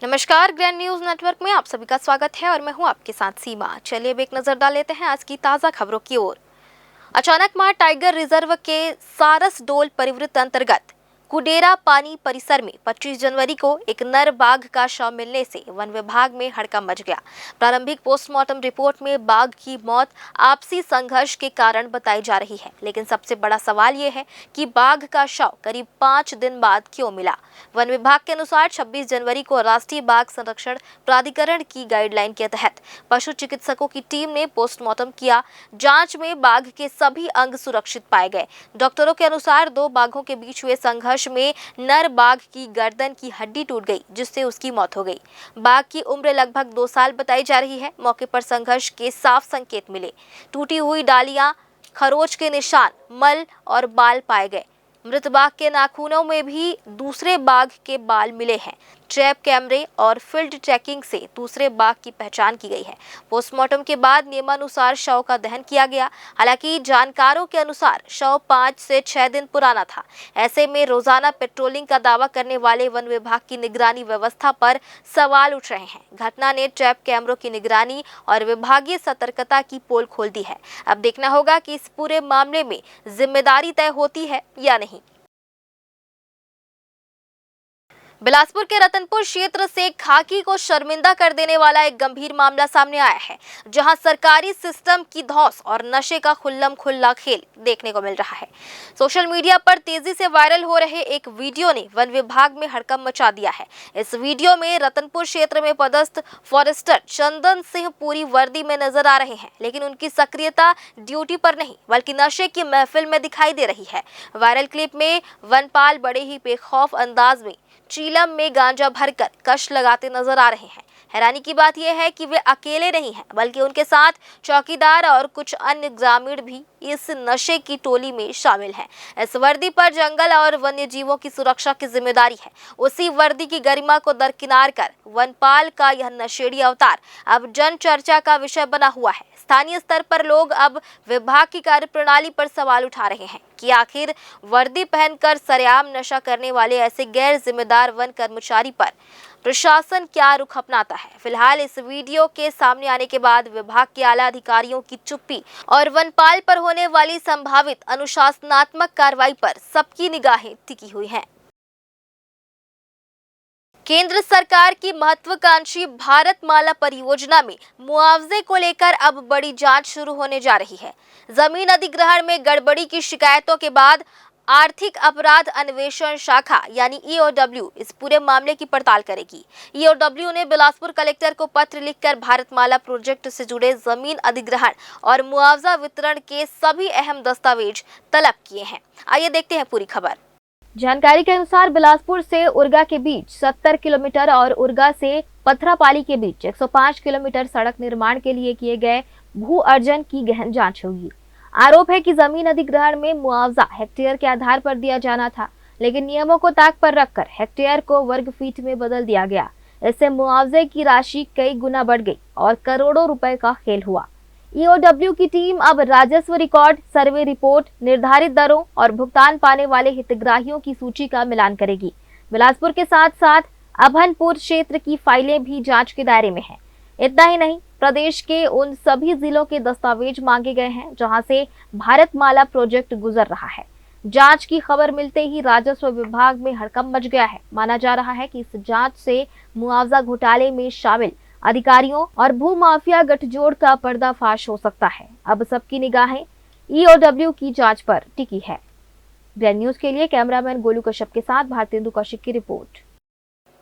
नमस्कार, grand news network में आप सभी का स्वागत है और मैं हूं आपके साथ सीमा। चलिए अब एक नजर डाल लेते हैं आज की ताजा खबरों की ओर। अचानक मार टाइगर रिजर्व के सारस डोल परिवृत्त अंतर्गत कुडेरा पानी परिसर में 25 जनवरी को एक नर बाघ का शव मिलने से वन विभाग में हड़कंप मच गया। प्रारंभिक पोस्टमार्टम रिपोर्ट में बाघ की मौत आपसी संघर्ष के कारण बताई जा रही है, लेकिन सबसे बड़ा सवाल ये है कि बाघ का शव करीब 5 दिन बाद क्यों मिला। वन विभाग के अनुसार 26 जनवरी को राष्ट्रीय बाघ संरक्षण प्राधिकरण की गाइडलाइन के तहत पशु चिकित्सकों की टीम ने पोस्टमार्टम किया। जांच में बाघ के सभी अंग सुरक्षित पाए गए। डॉक्टरों के अनुसार 2 बाघों के बीच हुए संघर्ष में नर बाघ की गर्दन की हड्डी टूट गई, जिससे उसकी मौत हो गई। बाघ की उम्र लगभग 2 साल बताई जा रही है। मौके पर संघर्ष के साफ संकेत मिले। टूटी हुई डालियां, खरोच के निशान, मल और बाल पाए गए। मृत बाघ के नाखूनों में भी दूसरे बाघ के बाल मिले हैं। ट्रैप कैमरे और फील्ड ट्रैकिंग से दूसरे बाघ की पहचान की गई है। पोस्टमार्टम के बाद नियमानुसार शव का दहन किया गया। हालांकि जानकारों के अनुसार शव 5 से 6 दिन पुराना था। ऐसे में रोजाना पेट्रोलिंग का दावा करने वाले वन विभाग की निगरानी व्यवस्था पर सवाल उठ रहे हैं। घटना ने ट्रैप कैमरों की निगरानी और विभागीय सतर्कता की पोल खोल दी है। अब देखना होगा कि इस पूरे मामले में जिम्मेदारी तय होती है या नहीं। बिलासपुर के रतनपुर क्षेत्र से खाकी को शर्मिंदा कर देने वाला एक गंभीर मामला सामने आया है, जहां सरकारी सिस्टम की धौंस और नशे का खुल्लम खुल्ला खेल देखने को मिल रहा है। सोशल मीडिया पर तेजी से वायरल हो रहे एक वीडियो ने वन विभाग में हड़कंप मचा दिया है। इस वीडियो में रतनपुर क्षेत्र में पदस्थ फॉरेस्टर चंदन सिंह पूरी वर्दी में नजर आ रहे हैं, लेकिन उनकी सक्रियता ड्यूटी पर नहीं बल्कि नशे की महफिल में दिखाई दे रही है। वायरल क्लिप में वनपाल बड़े ही बेखौफ अंदाज में चीलम में गांजा भरकर कश लगाते नजर आ रहे हैं। हैरानी की बात यह है कि वे अकेले नहीं हैं, बल्कि उनके साथ चौकीदार और कुछ अन्य ग्रामीण भी इस नशे की टोली में शामिल हैं। इस वर्दी पर जंगल और वन्य जीवों की सुरक्षा की जिम्मेदारी है। उसी वर्दी की गरिमा को दरकिनार कर वनपाल का यह नशेड़ी अवतार अब जन चर्चा का विषय बना हुआ है। स्थानीय स्तर पर लोग अब विभाग की कार्यप्रणाली पर सवाल उठा रहे हैं कि आखिर वर्दी पहनकर सरेआम नशा करने वाले ऐसे गैर जिम्मेदार वन कर्मचारी पर प्रशासन क्या रुख अपनाता है। फिलहाल इस वीडियो के सामने आने के बाद विभाग के आला अधिकारियों की चुप्पी और वनपाल पर होने वाली संभावित अनुशासनात्मक कार्रवाई पर सबकी निगाहें टिकी हुई हैं। केंद्र सरकार की महत्वाकांक्षी भारतमाला परियोजना में मुआवजे को लेकर अब बड़ी जांच शुरू होने जा रही है। जमीन अधिग्रहण में गड़बड़ी की शिकायतों के बाद आर्थिक अपराध अन्वेषण शाखा यानी ईओडब्ल्यू इस पूरे मामले की पड़ताल करेगी। ईओडब्ल्यू ने बिलासपुर कलेक्टर को पत्र लिखकर भारतमाला प्रोजेक्ट से जुड़े जमीन अधिग्रहण और मुआवजा वितरण के सभी अहम दस्तावेज तलब किए हैं। आइए देखते हैं पूरी खबर। जानकारी के अनुसार बिलासपुर से उरगा के बीच 70 किलोमीटर और उरगा से पथरापाली के बीच 105 किलोमीटर सड़क निर्माण के लिए किए गए भू अर्जन की गहन जांच होगी। आरोप है कि जमीन अधिग्रहण में मुआवजा हेक्टेयर के आधार पर दिया जाना था, लेकिन नियमों को ताक पर रखकर हेक्टेयर को वर्ग फीट में बदल दिया गया। इससे मुआवजे की राशि कई गुना बढ़ गई और करोड़ों रुपए का खेल हुआ। ईओडब्ल्यू की टीम अब राजस्व रिकॉर्ड, सर्वे रिपोर्ट, निर्धारित दरों और भुगतान पाने वाले हितग्राहियों की सूची का मिलान करेगी। बिलासपुर के साथ साथ अभनपुर क्षेत्र की फाइलें भी जांच के दायरे में हैं। इतना ही नहीं, प्रदेश के उन सभी जिलों के दस्तावेज मांगे गए हैं जहां से भारतमाला प्रोजेक्ट गुजर रहा है। जांच की खबर मिलते ही राजस्व विभाग में हड़कंप मच गया है। माना जा रहा है कि इस जांच से मुआवजा घोटाले में शामिल अधिकारियों और भू माफिया गठजोड़ का पर्दाफाश हो सकता है। अब सबकी निगाहें ईओडब्ल्यू की जांच पर टिकी है। ग्रैंड न्यूज के लिए कैमरामैन गोलू कश्यप के साथ भारतेंदु कौशिक की रिपोर्ट।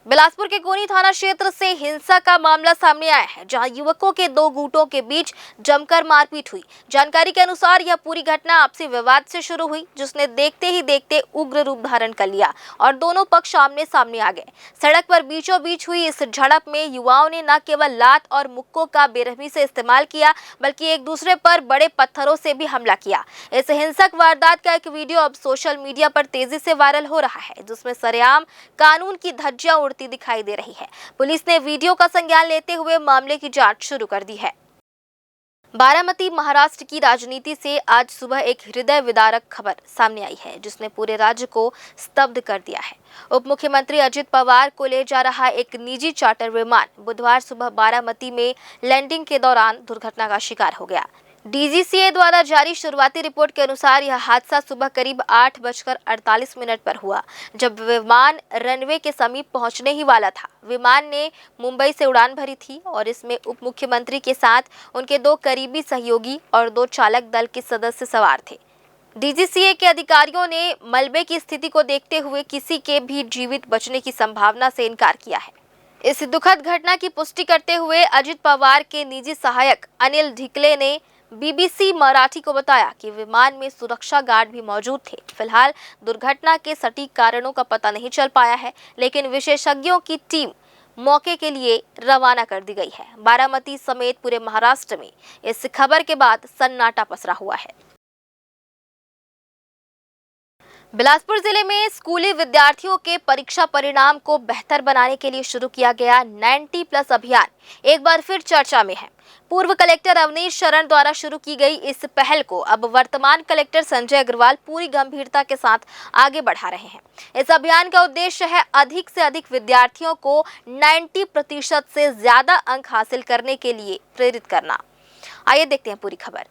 बिलासपुर के कोनी थाना क्षेत्र से हिंसा का मामला सामने आया है, जहां युवकों के 2 गुटों के बीच जमकर मारपीट हुई। जानकारी के अनुसार यह पूरी घटना आपसी विवाद से शुरू हुई, जिसने देखते ही देखते उग्र रूप धारण कर लिया और दोनों पक्ष आमने सामने आ गए। सड़क पर बीचों बीच हुई इस झड़प में युवाओं ने न केवल लात और मुक्कों का बेरहमी से इस्तेमाल किया, बल्कि एक दूसरे पर बड़े पत्थरों से भी हमला किया। इस हिंसक वारदात का एक वीडियो अब सोशल मीडिया पर तेजी से वायरल हो रहा है, जिसमें सरेआम कानून की धज्जियां दिखाई दे रही है। पुलिस ने वीडियो का संज्ञान लेते हुए मामले की जांच शुरू कर दी है। बारामती महाराष्ट्र की राजनीति से आज सुबह एक हृदय विदारक खबर सामने आई है, जिसने पूरे राज्य को स्तब्ध कर दिया है। उप मुख्यमंत्री अजित पवार को ले जा रहा एक निजी चार्टर विमान बुधवार सुबह बारामती में लैंडिंग के दौरान दुर्घटना का शिकार हो गया। डीजीसीए द्वारा जारी शुरुआती रिपोर्ट के अनुसार यह हादसा सुबह करीब 8:48 पर हुआ, जब विमान रनवे के समीप पहुंचने ही वाला था। विमान ने मुंबई से उड़ान भरी थी और इसमें उप मुख्यमंत्री के साथ उनके 2 करीबी सहयोगी और 2 चालक दल के सदस्य सवार थे। डीजीसीए के अधिकारियों ने मलबे की स्थिति को देखते हुए किसी के भी जीवित बचने की संभावना से इनकार किया है। इस दुखद घटना की पुष्टि करते हुए अजित पवार के निजी सहायक अनिल ढिकले ने बीबीसी मराठी को बताया कि विमान में सुरक्षा गार्ड भी मौजूद थे। फिलहाल दुर्घटना के सटीक कारणों का पता नहीं चल पाया है, लेकिन विशेषज्ञों की टीम मौके के लिए रवाना कर दी गई है। बारामती समेत पूरे महाराष्ट्र में इस खबर के बाद सन्नाटा पसरा हुआ है। बिलासपुर जिले में स्कूली विद्यार्थियों के परीक्षा परिणाम को बेहतर बनाने के लिए शुरू किया गया 90+ अभियान एक बार फिर चर्चा में है। पूर्व कलेक्टर अवनीश शरण द्वारा शुरू की गई इस पहल को अब वर्तमान कलेक्टर संजय अग्रवाल पूरी गंभीरता के साथ आगे बढ़ा रहे हैं। इस अभियान का उद्देश्य है अधिक से अधिक विद्यार्थियों को 90% से ज्यादा अंक हासिल करने के लिए प्रेरित करना। आइए देखते हैं पूरी खबर।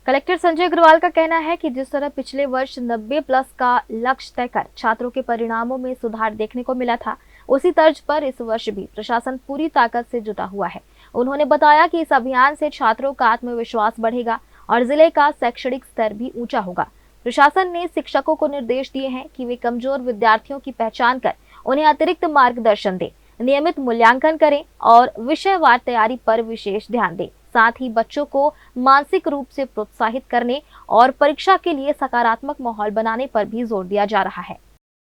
कलेक्टर संजय अग्रवाल का कहना है कि जिस तरह पिछले वर्ष 90+ का लक्ष्य तय कर छात्रों के परिणामों में सुधार देखने को मिला था, उसी तर्ज पर इस वर्ष भी प्रशासन पूरी ताकत से जुटा हुआ है। उन्होंने बताया कि इस अभियान से छात्रों का आत्मविश्वास बढ़ेगा और जिले का शैक्षणिक स्तर भी ऊंचा होगा। प्रशासन ने शिक्षकों को निर्देश दिए हैं कि वे कमजोर विद्यार्थियों की पहचान कर उन्हें अतिरिक्त मार्गदर्शन दें, नियमित मूल्यांकन करें और विषयवार तैयारी पर विशेष ध्यान दें। साथ ही बच्चों को मानसिक रूप से प्रोत्साहित करने और परीक्षा के लिए सकारात्मक माहौल बनाने पर भी जोर दिया जा रहा है।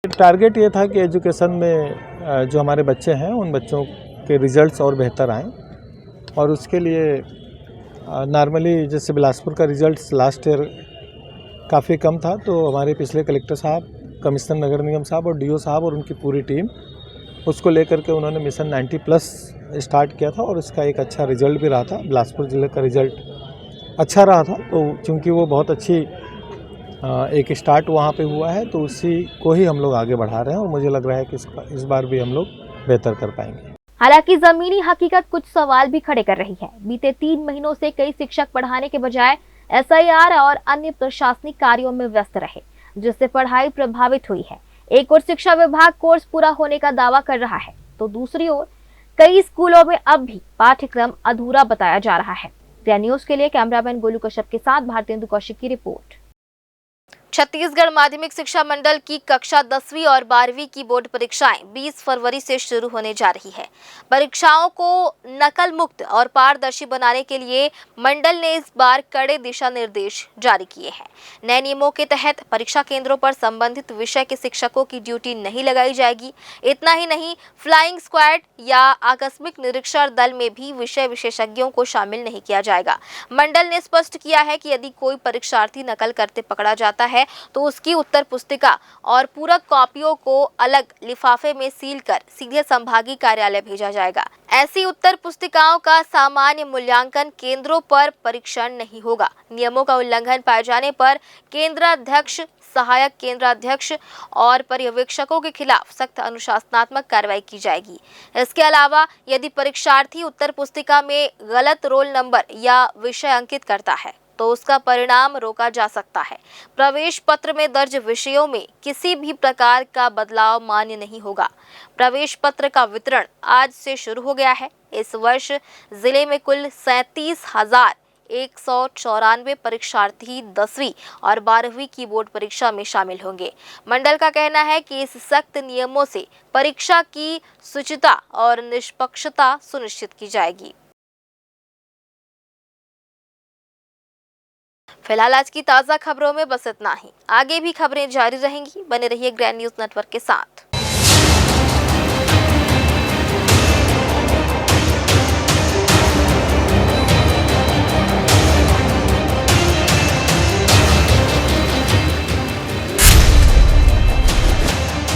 टारगेट ये था कि एजुकेशन में जो हमारे बच्चे हैं उन बच्चों के रिजल्ट्स और बेहतर आएँ, और उसके लिए नॉर्मली जैसे बिलासपुर का रिजल्ट्स लास्ट ईयर काफ़ी कम था, तो हमारे पिछले कलेक्टर साहब, कमिश्नर नगर निगम साहब और डीओ साहब और उनकी पूरी टीम उसको लेकर के उन्होंने मिशन 90+ स्टार्ट किया था और उसका एक अच्छा रिजल्ट भी रहा था। बिलासपुर जिले का रिजल्ट अच्छा रहा था, तो चूँकि वो बहुत अच्छी एक स्टार्ट वहाँ पे हुआ है, तो उसी को ही हम लोग आगे बढ़ा रहे हैं और मुझे लग रहा है कि इस बार भी हम लोग बेहतर कर पाएंगे। हालांकि जमीनी हकीकत कुछ सवाल भी खड़े कर रही है। बीते 3 महीनों से कई शिक्षक पढ़ाने के बजाय एसआईआर और अन्य प्रशासनिक कार्यों में व्यस्त रहे, जिससे पढ़ाई प्रभावित हुई है। एक ओर शिक्षा विभाग कोर्स पूरा होने का दावा कर रहा है, तो दूसरी ओर कई स्कूलों में अब भी पाठ्यक्रम अधूरा बताया जा रहा है। इंडिया न्यूज के लिए कैमरामैन गोलू कश्यप के साथ भारतेंदु कौशिक की रिपोर्ट। छत्तीसगढ़ माध्यमिक शिक्षा मंडल की कक्षा 10वीं और 12वीं की बोर्ड परीक्षाएं 20 फरवरी से शुरू होने जा रही है। परीक्षाओं को नकल मुक्त और पारदर्शी बनाने के लिए मंडल ने इस बार कड़े दिशा निर्देश जारी किए हैं। नए नियमों के तहत परीक्षा केंद्रों पर संबंधित विषय के शिक्षकों की ड्यूटी नहीं लगाई जाएगी। इतना ही नहीं, फ्लाइंग स्क्वाड या आकस्मिक निरीक्षण दल में भी विषय विशेषज्ञों को शामिल नहीं किया जाएगा। मंडल ने स्पष्ट किया है कि यदि कोई परीक्षार्थी नकल करते पकड़ा जाता है तो उसकी उत्तर पुस्तिका और पूरक कॉपियों को अलग लिफाफे में सील कर सीधे संभागीय कार्यालय भेजा जाएगा। ऐसी उत्तर पुस्तिकाओं का सामान्य मूल्यांकन केंद्रों पर परीक्षण नहीं होगा। नियमों का उल्लंघन पाए जाने पर केंद्राध्यक्ष, सहायक केंद्राध्यक्ष और पर्यवेक्षकों के खिलाफ सख्त अनुशासनात्मक कार्रवाई की जाएगी। इसके अलावा यदि परीक्षार्थी उत्तर पुस्तिका में गलत रोल नंबर या विषय अंकित करता है तो उसका परिणाम रोका जा सकता है। प्रवेश पत्र में दर्ज विषयों में किसी भी प्रकार का बदलाव मान्य नहीं होगा। प्रवेश पत्र का वितरण आज से शुरू हो गया है। इस वर्ष जिले में कुल 37,194 परीक्षार्थी 10वीं और 12वीं की बोर्ड परीक्षा में शामिल होंगे। मंडल का कहना है कि इस सख्त नियमों से परीक्षा की शुचिता और निष्पक्षता सुनिश्चित की जाएगी। फिलहाल आज की ताज़ा खबरों में बस इतना ही। आगे भी खबरें जारी रहेंगी। बने रहिए ग्रैंड न्यूज़ नेटवर्क के साथ।